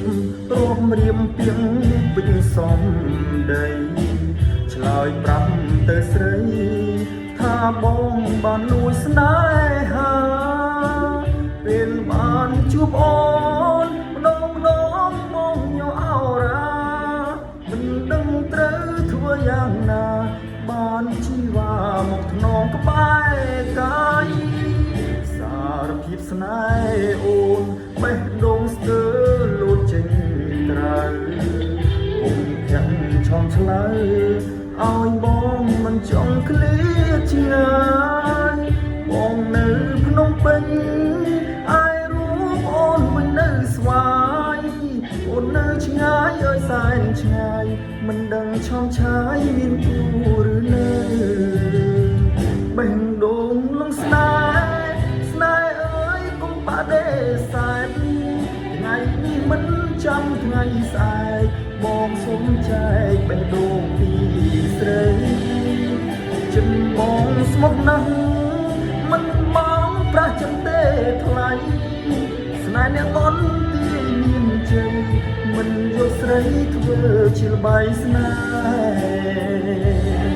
រួបរៀមពីងពេញសំដីឆ្លើយប្រាប់ទៅស្រីថាបងបានលួចស្នេហាពេលបានជួបអូនម្ដងមកញោអោរាមិនដឹងត្រូវធ្វើយ៉ាងណាបានជីវ៉ាមកថ្នងក្បែរកាយសារភាពស្នេហ៍អូនបេះដូងស្ទើរលូតចេញក្រៅពុំទាំងឆំឆ្លើយឲ្យបងមិនចង់ឃ្លាតឆ្ងាយបងនៅភ្នំពេញអាយរូបអូនវិញនៅស្វាយអូននៅឆ្ងាយអើយសែនឆ្ងាយមិនដឹងឆំឆាយមានគូឬនៅបេះដូងលងស្នេហ៍អើយកុំបដិសេធថ្ងៃនេះមិនចាំថ្ងៃស្អែកបងសុំចែកបេះដូងពីស្រីចិនបងស្មុគណាស់មិនបងប្រាស់ចិនទេថ្លៃស្នេហ៍អ្នកបនទីមានជ័យមិនយកស្រីធ្វើជាល្បែងស្នេហ៍